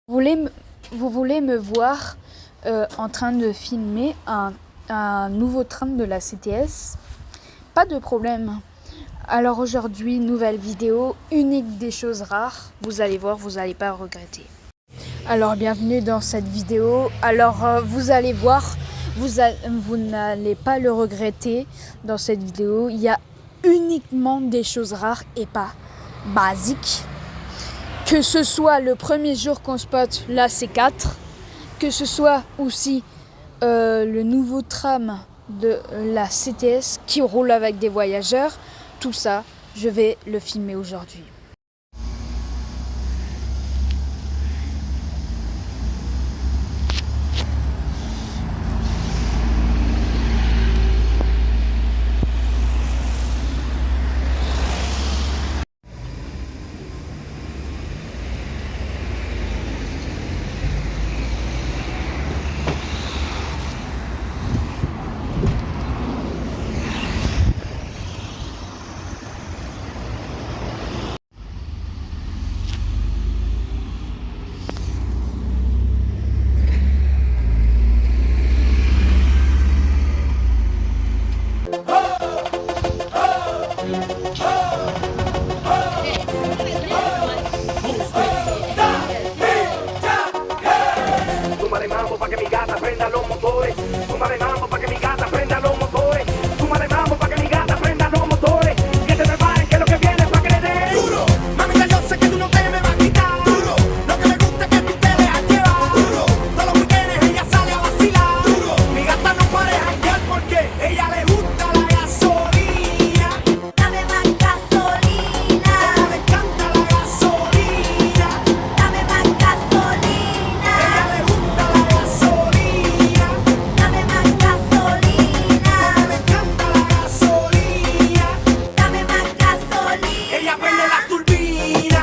Vous voulez me voir en train de filmer un nouveau train de la CTS? Pas de problème. Alors aujourd'hui, nouvelle vidéo, unique des choses rares. Vous allez voir, vous n'allez pas regretter. Alors bienvenue dans cette vidéo. Alors vous allez voir, vous n'allez pas le regretter dans cette vidéo. Il y a uniquement des choses rares et pas basiques. Que ce soit le premier jour qu'on spot la C4, que ce soit aussi le nouveau tram de la CTS qui roule avec des voyageurs, tout ça, je vais le filmer aujourd'hui. Súmale mambo pa' que mi gata prenda los motores. Súmale mambo pa' que mi gata prenda los motores. Súmale mambo pa' que mi gata prenda los motores. Que se preparen que lo que viene es pa' que le den duro. Mamita, yo sé que tú no te me vas a quitar duro. Lo que me gusta es que tú te dejas llevar duro. Todos los weekendes ella sale a vacilar duro. Mi gata no para de janguear porque ella le gusta la gasolina. Dame más gasolina. A ella le encanta la gasolina. Dame más gasolina. A ella le gusta la gasolina. Dame más gasolina. A ella le encanta la gasolina. Dame más gasolina. Ella prende la turbina,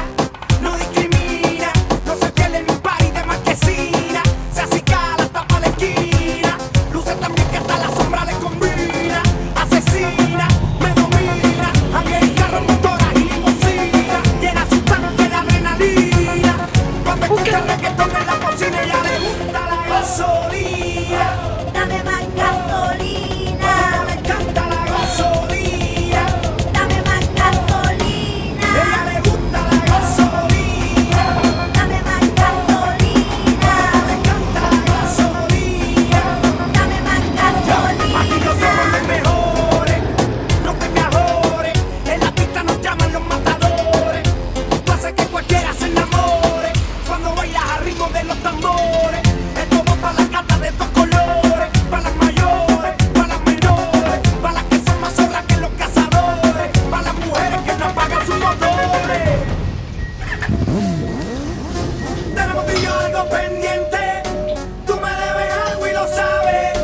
no discrimina, no se pierde en un party de marquesina. Se acicala, tapa la esquina, luce también que hasta la sombra le combina. Asesina, me domina, anda en carro, motoras y limusina. Llena su tanque de adrenalina. Cuando escucha reggaetón en la cocina, ella le gusta la gasolina. Dame más gasolina. A ella le encanta la gasolina. Dame más A gasolina. ella le gusta la gasolina. Dame más gasolina. Le encanta la gasolina. Dame más gasolina. Aquí no somos los mejores, no te me ajores. En la pista nos llaman los matadores. Tú haces que cualquiera se enamore cuando bailas al ritmo de los tambores. Es todo para las gatas de dos colores, para las mayores, para las menores, para las que son más zorras que los cazadores, para las mujeres que no apagan sus motores. Tenemos tú y yo algo pendiente. Tú me debes algo y lo sabes.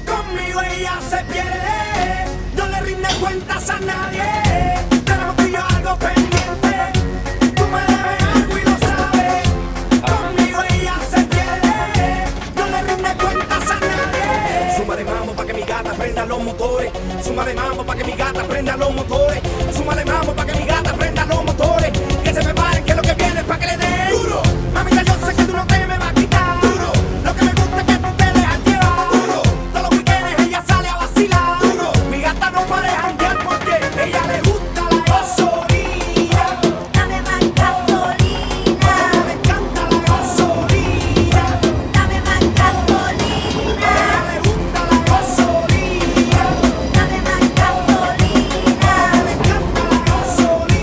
Conmigo ella se pierde. No le rinde cuentas a nadie. Tenemos tú y yo algo pendiente. Tú me debes algo y lo sabes. Conmigo ella se pierde. No le rinde cuentas a nadie. Súmale mambo pa' que mi gata prenda los motores. Súmale mambo pa' que mi gata prenda los motores. Súmale mambo pa' que mi gata prenda los motores. Que se preparen que lo que viene es pa' que le den duro. Mamita, yo sé que tú no te me vas a quitar duro. Lo que me gusta es que tú te dejas llevar duro. Todos los weekendes ella sale a vacilar duro. Mi gata no para de janguear porque ella le gusta la gasolina. Dame más gasolina. A ella le encanta la gasolina. Dame más gasolina. A ella le gusta la gasolina. Dame más gasolina. A ella le encanta la gasolina.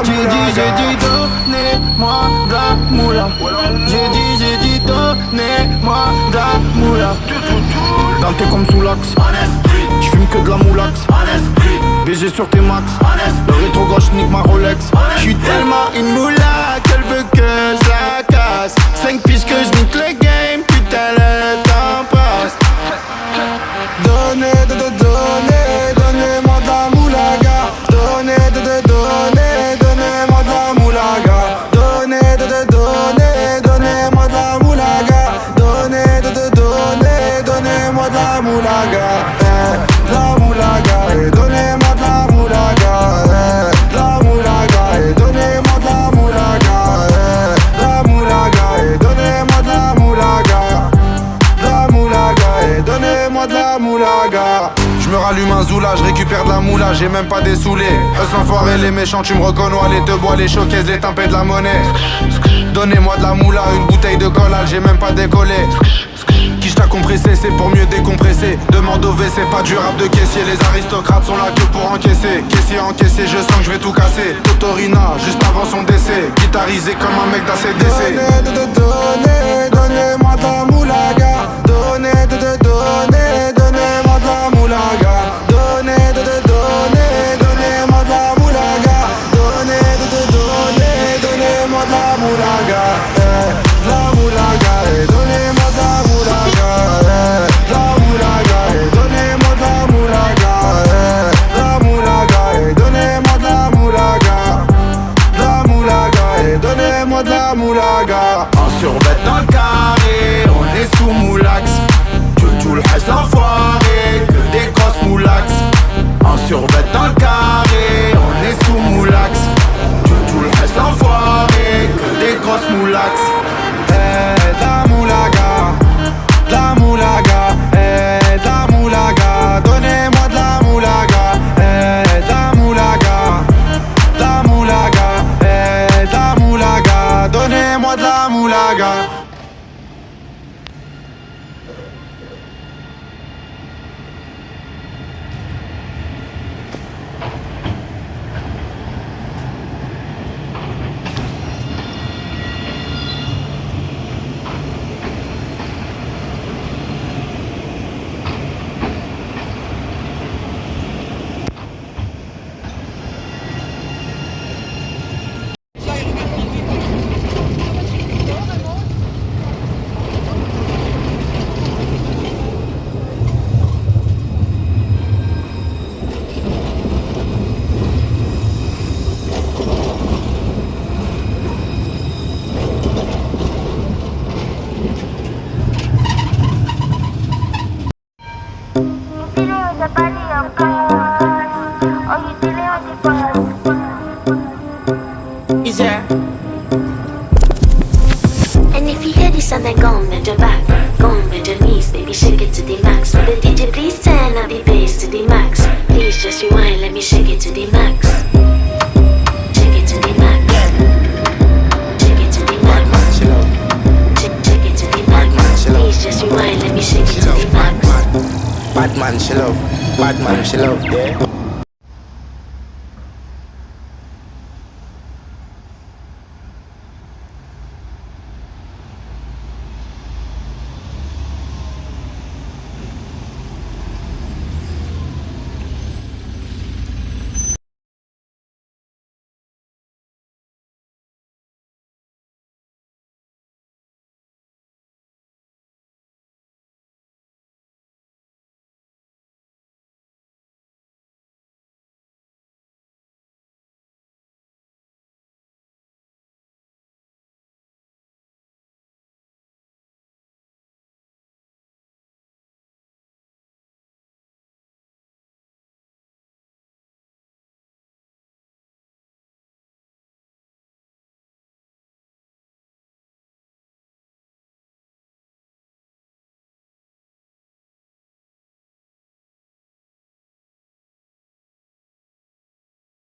J'ai dit donnez-moi de la moula. J'ai dit donnez-moi de la moula. Dans tes comme sous l'axe, j'fume que de la moulax. BG sur tes max, le rétro gauche nique ma Rolex. J'suis tellement une moula qu'elle veut que je la casse. 5 piges que je nique le game, putain le temps passe. Donnez-moi de la moulaga. Donnez-moi de la moulaga. Donnez-moi de la moulaga. Donnez-moi de la moulaga. La moulaga, donnez-moi de la moulaga. La moulaga, donnez-moi de la moulaga. La moulaga, donnez-moi de la moulaga. La moulaga, donnez-moi de la moulaga. Je me rallume un zoula, je récupère de la moula, j'ai même pas dessoulé. Eux l'enfoiré, les méchants, tu me reconnais, les deux bois, les showcases, les tempêtes de la monnaie. Donnez-moi de la moula, une bouteille de collal, j'ai même pas décollé. Quiche t'a compressé, c'est pour mieux décompresser. Demande au WC, pas du rap de caissier. Les aristocrates sont là que pour encaisser. Caissier encaissé, je sens que je vais tout casser. Totorina, juste avant son décès. Guitarisé comme un mec d'ACDC. Donnez-moi de la moulaga. Donnez-moi de la moulaga. Donnez-moi de la moulaga. Donnez-moi de la moulaga. La moulaga, donnez-moi de la moulaga. La moulaga, donnez-moi de la moulaga. La moulaga, donnez-moi de la moulaga. La moulaga, donnez-moi de la moulaga. En survêt dans le carré, on est sous moulax. Tout le reste l'enfoiré, que des grosses moulax. En survêt dans le carré, on est sous moulax. Tout le reste l'enfoiré, que des grosses moulax. La moulaga, la moulaga, donnez-moi de la moulaga, la moulaga, la moulaga, la moulaga, donnez-moi de la moulaga. And if you hear this and then go and bend your back, go and bend your knees, baby shake it to the max. Will the DJ please turn up the bass to the max? Please just rewind, let me shake it to the max. Shake it to the max. Shake it to the max. Shake it to the max. Please just rewind, let me shake it to the max. Bad man, she love. Bad man, she love. Yeah.